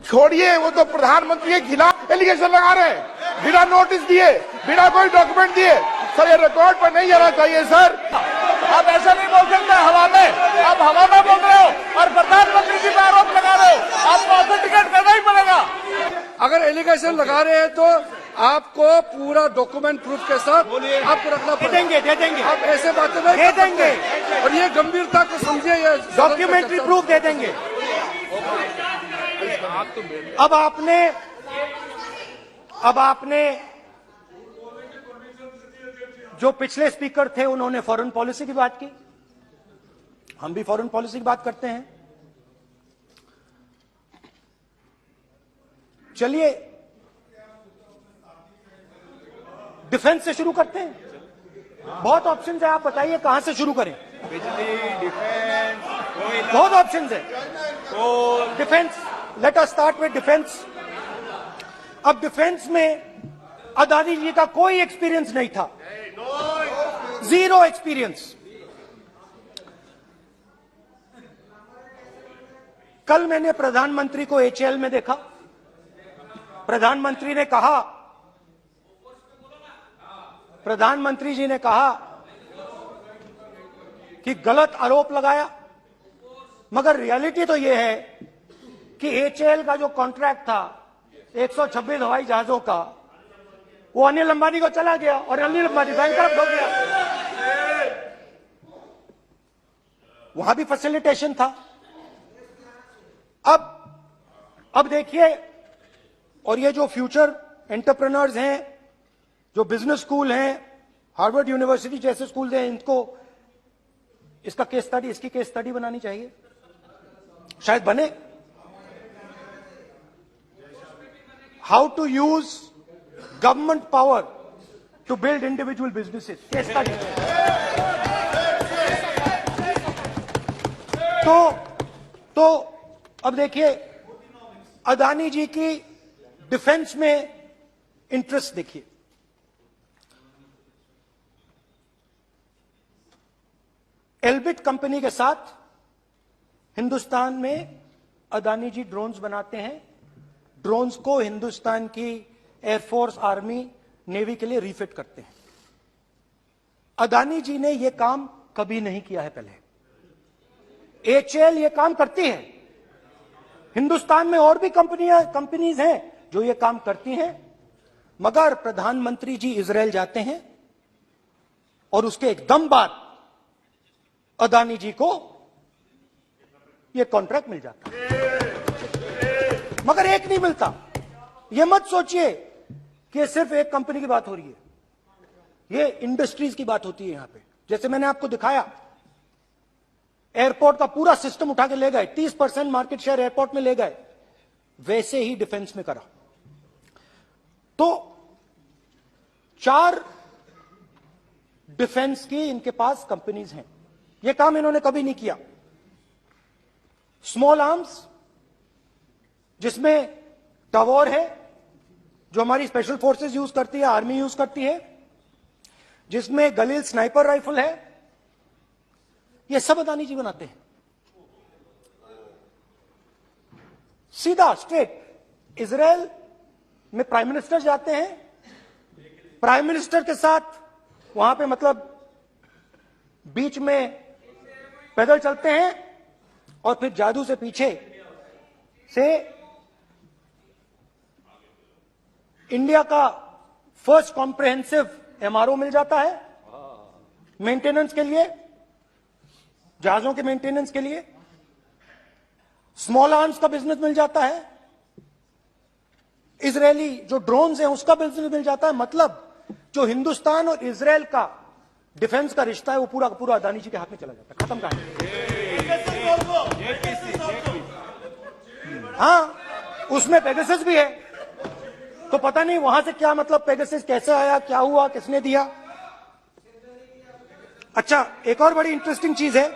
छोड़िए, वो तो प्रधानमंत्री के खिलाफ एलिगेशन लगा रहे हैं, बिना नोटिस दिए, बिना कोई डॉक्यूमेंट दिए। सर, ये रिकॉर्ड पर नहीं जाना चाहिए सर। आप ऐसा नहीं बोल सकते हवा में, आप हवा में बोल रहे हो और प्रधानमंत्री जी पर आरोप लगा रहे हो, आपको ऑथेंटिकेट करना ही पड़ेगा। अगर एलिगेशन लगा रहे हैं तो आपको पूरा डॉक्यूमेंट प्रूफ के साथ आपको रखना पड़ेगा। दे देंगे आप ऐसे बातें नहीं दे देंगे और ये गंभीरता को समझिए। ये डॉक्यूमेंट्री प्रूफ दे देंगे। अब आपने जो पिछले स्पीकर थे उन्होंने फॉरेन पॉलिसी की बात की, हम भी फॉरेन पॉलिसी की बात करते हैं। चलिए डिफेंस से शुरू करते हैं। बहुत ऑप्शंस है, आप बताइए कहां से शुरू करें। बिजली, डिफेंस, बहुत ऑप्शंस है। Defence, let us start with defence. अब डिफेंस में अदानी जी का कोई एक्सपीरियंस नहीं था, जीरो एक्सपीरियंस। कल मैंने प्रधानमंत्री को एचएएल में देखा। प्रधानमंत्री जी ने कहा कि गलत आरोप लगाया, मगर रियलिटी तो यह है कि एचएएल का जो कॉन्ट्रैक्ट था 126 हवाई जहाजों का, वो अनिल अंबानी को चला गया और अनिल अंबानी बैंकरप्ट हो गया। वहां भी फैसिलिटेशन था। अब देखिए, और ये जो फ्यूचर एंटरप्रेन्योर्स हैं, जो बिजनेस स्कूल हैं, हार्वर्ड यूनिवर्सिटी जैसे स्कूल हैं, इनको इसका केस स्टडी, इसकी केस स्टडी बनानी चाहिए, शायद बने। How to use government power to build individual businesses, case study. तो अब देखिए, अदानी जी की डिफेंस में इंटरेस्ट देखिए। एल्बिट कंपनी के साथ हिंदुस्तान में अदानी जी ड्रोन्स बनाते हैं। ड्रोन्स को हिंदुस्तान की एयरफोर्स, आर्मी, नेवी के लिए रिफिट करते हैं। अदानी जी ने यह काम कभी नहीं किया है पहले। एचएएल ये काम करती है। हिंदुस्तान में और भी कंपनीज हैं जो ये काम करती हैं, मगर प्रधानमंत्री जी इजरायल जाते हैं और उसके एकदम बाद अदानी जी को ये कॉन्ट्रैक्ट मिल जाता है, मगर एक नहीं मिलता। ये मत सोचिए कि सिर्फ एक कंपनी की बात हो रही है, ये इंडस्ट्रीज की बात होती है यहां पे। जैसे मैंने आपको दिखाया, एयरपोर्ट का पूरा सिस्टम उठा के ले गए, 30% मार्केट शेयर एयरपोर्ट में ले गए, वैसे ही डिफेंस में करा। तो 4 डिफेंस की इनके पास कंपनीज हैं। यह काम इन्होंने कभी नहीं किया। स्मॉल आर्म्स, जिसमें टवॉर है जो हमारी स्पेशल फोर्सेस यूज करती है, आर्मी यूज करती है, जिसमें गलील स्नाइपर राइफल है, ये सब अदानी जी बनाते हैं। सीधा स्ट्रेट इजरायल में प्राइम मिनिस्टर जाते हैं, प्राइम मिनिस्टर के साथ वहां पे मतलब बीच में पैदल चलते हैं और फिर जादू से पीछे से इंडिया का फर्स्ट कॉम्प्रिहेंसिव एमआरओ मिल जाता है मेंटेनेंस के लिए, जहाजों के मेंटेनेंस के लिए। स्मॉल आर्म्स का बिजनेस मिल जाता है, इजरायली जो ड्रोन्स हैं उसका बिजनेस मिल जाता है। मतलब जो हिंदुस्तान और इजरायल का डिफेंस का रिश्ता है वो पूरा का पूरा अदानी जी के हाथ में चला जाता है, खत्म कहानी। हाँ, उसमें पेगासस भी है, तो पता नहीं वहां से क्या मतलब पेगासस कैसे आया, क्या हुआ, किसने दिया। अच्छा, एक और बड़ी इंटरेस्टिंग चीज है,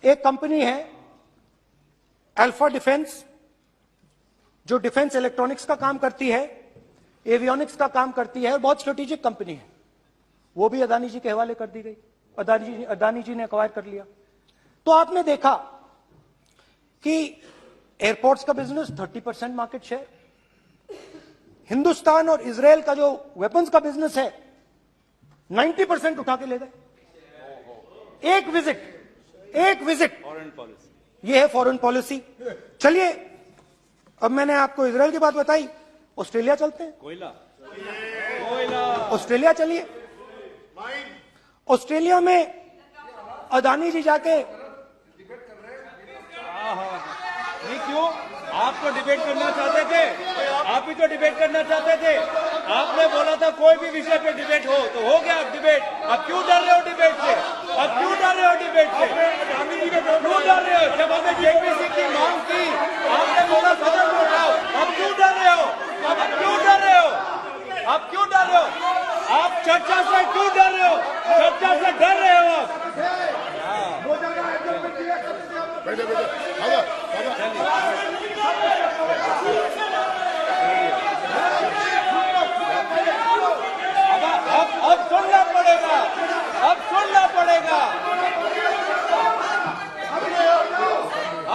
एक कंपनी है अल्फा डिफेंस, जो डिफेंस इलेक्ट्रॉनिक्स का काम करती है, एवियोनिक्स का काम करती है, और बहुत स्ट्रेटेजिक कंपनी है। वो भी अदानी जी के हवाले कर दी गई, अदानी जी ने एक्वायर कर लिया। तो आपने देखा कि एयरपोर्ट्स का बिजनेस 30% मार्केट शेयर। हिंदुस्तान और इजराइल का जो वेपन्स का बिजनेस है 90% उठा के ले गए। एक विजिट फॉरेन पॉलिसी। ये है फॉरेन पॉलिसी। चलिए अब मैंने आपको इजराइल की बात बताई, ऑस्ट्रेलिया चलते हैं। कोयला ऑस्ट्रेलिया चलिए। ऑस्ट्रेलिया में अदानी जी जाके नहीं, क्यों? आप तो डिबेट करना चाहते थे, आप ही तो डिबेट करना चाहते थे। आपने बोला था कोई भी विषय पे डिबेट हो, तो हो गया अब डिबेट। अब क्यों डर रहे हो डिबेट से? अब क्यों डर रहे हो डिबेट से? क्यों डर रहे हो? जब हमने जेपीसी की मांग की, आपने बोला सदन में उठाओ। अब क्यों डर रहे हो? अब क्यों डर रहे हो? अब क्यों डर रहे हो? आप चर्चा से क्यों डर रहे हो? चर्चा से डर रहे हो आप। अब सुनना पड़ेगा, अब सुनना पड़ेगा,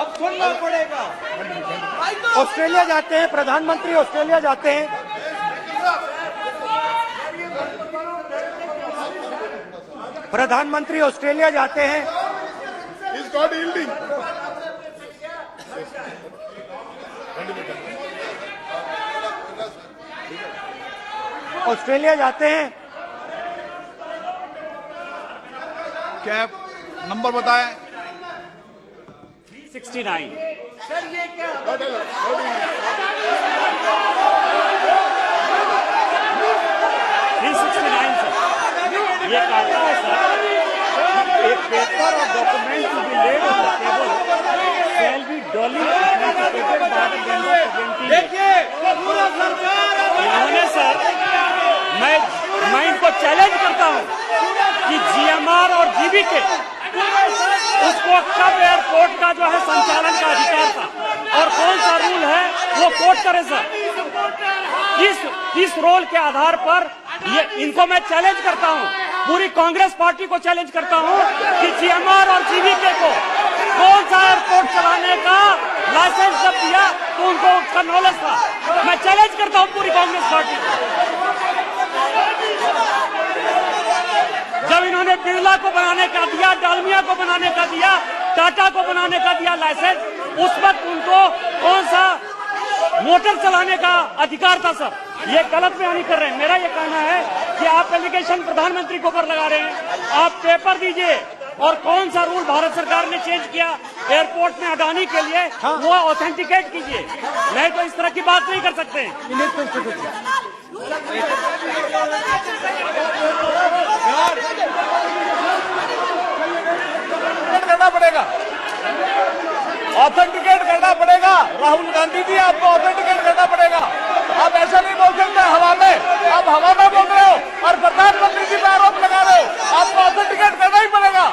अब सुनना पड़ेगा। ऑस्ट्रेलिया जाते हैं, प्रधानमंत्री ऑस्ट्रेलिया जाते हैं। प्रधानमंत्री ऑस्ट्रेलिया जाते हैं। He's not yielding. ऑस्ट्रेलिया जाते हैं। कैब नंबर बताएं। 369। ये कहता है सर, एक पेपर और document to be laid on the table shall be duly authenticated by the member presenting. देखिए पूरा सरकार इन्होंने सर, मैं इनको चैलेंज करता हूं कि जीएमआर और जीबीके उसको कब एयरपोर्ट का जो है संचालन का अधिकार था और कौन सा रूल है वो कोट करे सर। किस रोल के आधार पर ये इनको मैं चैलेंज करता हूं, पूरी कांग्रेस पार्टी को चैलेंज करता हूं कि जीएमआर और जीबीके को कौन सा एयरपोर्ट चलाने का लाइसेंस जब दिया तो उनको उसका नॉलेज था। मैं चैलेंज करता हूं पूरी कांग्रेस पार्टी को। जब इन्होंने बिरला को बनाने का दिया, डालमिया को बनाने का दिया, टाटा को बनाने का दिया लाइसेंस, उस वक्त उनको कौन सा मोटर चलाने का अधिकार था सर? ये गलत बयानी कर रहे हैं। मेरा ये कहना है कि आप एलिगेशन प्रधानमंत्री के ऊपर लगा रहे हैं, आप पेपर दीजिए और कौन सा रूल भारत सरकार ने चेंज किया एयरपोर्ट में अडानी के लिए वो ऑथेंटिकेट कीजिए, नहीं तो इस तरह की बात नहीं कर सकते। करना पड़ेगा, ऑथेंटिकेट करना पड़ेगा। राहुल गांधी जी आपको ऑथेंटिकेट करना पड़ेगा। आप ऐसा नहीं बोल सकते हवा में, आप हवा में बोल रहे हो और प्रधानमंत्री जी पे आरोप लगा रहे हो। आपको ऑथेंटिकेट करना ही पड़ेगा।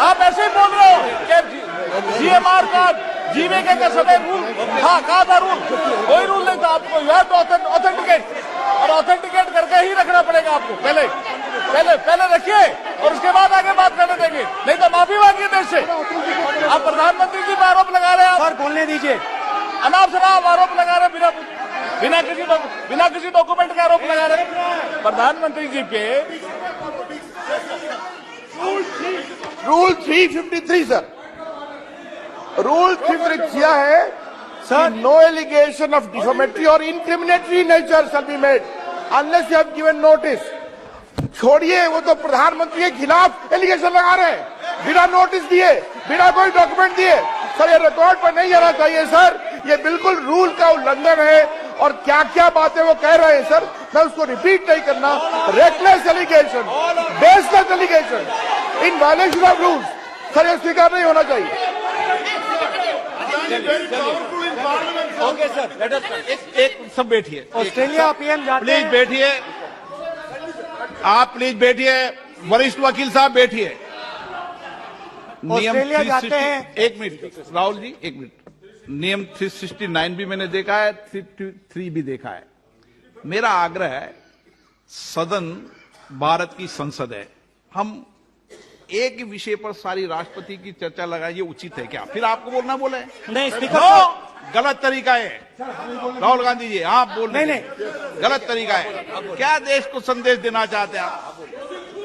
आप ऐसे ही बोल रहे हो कि जीएमआर का जीवीके के समय रूल था, कहा था रूल, कोई रूल नहीं था। आपको यह तो ऑथेंटिकेट और ऑथेंटिकेट करके ही रखना पड़ेगा आपको। पहले रखिए और उसके बाद आगे बात करने देंगे, नहीं तो माफी मांगिए देश से। आप प्रधानमंत्री जी पे आरोप लगा रहे हैं, सर बोलने दीजिए। अनाप शनाप आरोप लगा रहे, बिना किसी डॉक्यूमेंट के आरोप लगा रहे प्रधानमंत्री जी पे। रूल 353 सर, रूल 353 किया है sir, no allegation of defamatory और incriminatory nature shall be made unless you have given notice. छोड़िए, वो तो प्रधानमंत्री के खिलाफ एलिगेशन लगा रहे हैं बिना नोटिस दिए, बिना कोई डॉक्यूमेंट दिए। सर ये रिकॉर्ड पर नहीं आना चाहिए सर, ये बिल्कुल रूल का उल्लंघन है। और क्या क्या बातें वो कह रहे हैं सर, मैं उसको रिपीट नहीं करना। Reckless allegation, baseless allegation in violation of rules, sir ये स्वीकार नहीं होना चाहिए। ओके सर, एक सब बैठिए। ऑस्ट्रेलिया पीएम जाते प्लीज हैं। बैठिए, आप प्लीज बैठिए। वरिष्ठ वकील साहब बैठिए। ऑस्ट्रेलिया जाते हैं। एक मिनट राहुल जी, एक मिनट। नियम 369 भी मैंने देखा है, 333 भी देखा है। मेरा आग्रह है, सदन भारत की संसद है, हम एक ही विषय पर सारी राष्ट्रपति की चर्चा लगाए, ये उचित है क्या? फिर आपको बोलना बोले नहीं स्पीकर नो, साहब, गलत तरीका है राहुल गांधी जी, आप बोल रहे नहीं, हैं गलत तरीका है। क्या देश को संदेश देना चाहते हैं आप?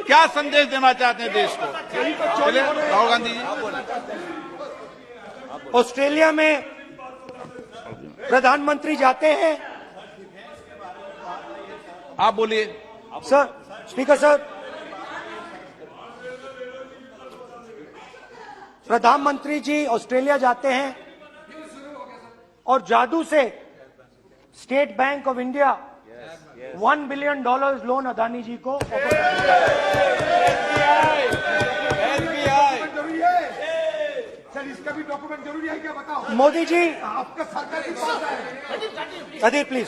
क्या संदेश देना चाहते हैं देश को? चलिए राहुल गांधी जी। ऑस्ट्रेलिया में प्रधानमंत्री जाते हैं। आप बोलिए। सर, स्पीकर सर, प्रधानमंत्री जी ऑस्ट्रेलिया जाते हैं और जादू से state bank of India $1 billion loan Adani ji को ऑफर करता सर इसका भी डॉक्यूमेंट जरूरी है क्या बताओ? है। मोदी जी, आपका सरकार की पास है। अधीर प्लीज।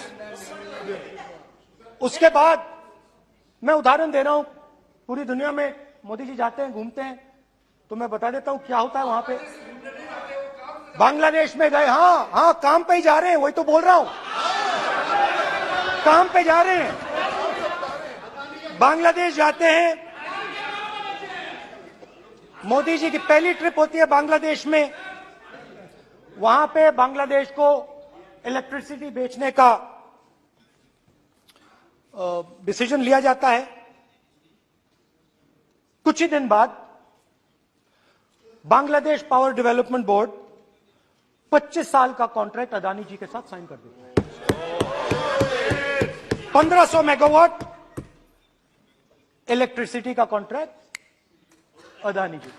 उसके बाद मैं उदाहरण दे रहा हूं, पूरी दुनिया में मोदी जी जाते हैं, घूमते हैं, तो मैं बता देता हूं क्या होता है वहां पे। बांग्लादेश में गए, हाँ काम पे ही जा रहे हैं, वही तो बोल रहा हूं, काम पे जा रहे हैं। बांग्लादेश जाते हैं, मोदी जी की पहली ट्रिप होती है बांग्लादेश में। वहां पे बांग्लादेश को इलेक्ट्रिसिटी बेचने का डिसीजन लिया जाता है। कुछ ही दिन बाद बांग्लादेश पावर डेवलपमेंट बोर्ड 25 साल का कॉन्ट्रैक्ट अदानी जी के साथ साइन कर देता है। 1500 मेगावाट इलेक्ट्रिसिटी का कॉन्ट्रैक्ट अदानी जी।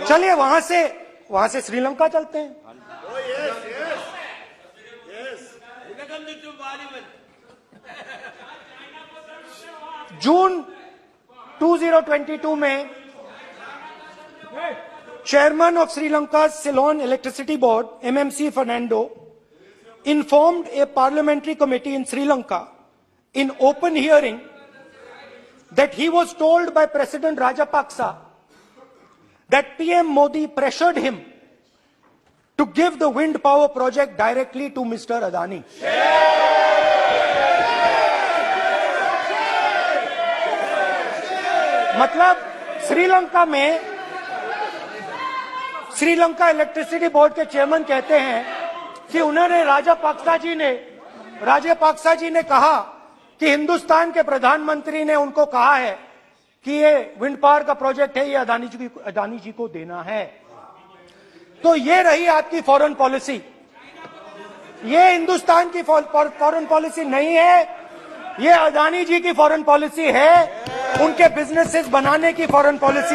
चलिए वहां से श्रीलंका चलते हैं। जून 2022 में Chairman of Sri Lanka's Ceylon Electricity Board, MMC Fernando, informed a parliamentary committee in Sri Lanka in open hearing that he was told by President Rajapaksa that PM Modi pressured him to give the wind power project directly to Mr. Adani. मतलब Sri Lanka electricity board के chairman कहते हैं कि उन्होंने राजापाक्सा जी ने कहा कि हिंदुस्तान के प्रधानमंत्री ने उनको कहा है कि ये विंड पावर का प्रोजेक्ट है, ये अदानी जी को देना है। तो ये रही आपकी फॉरेन पॉलिसी। ये हिंदुस्तान की फॉरेन पॉलिसी नहीं है, ये अदानी जी की फॉरेन पॉलिसी है, उनके बिजनेसेस बनाने की फॉरेन पॉलिसी है।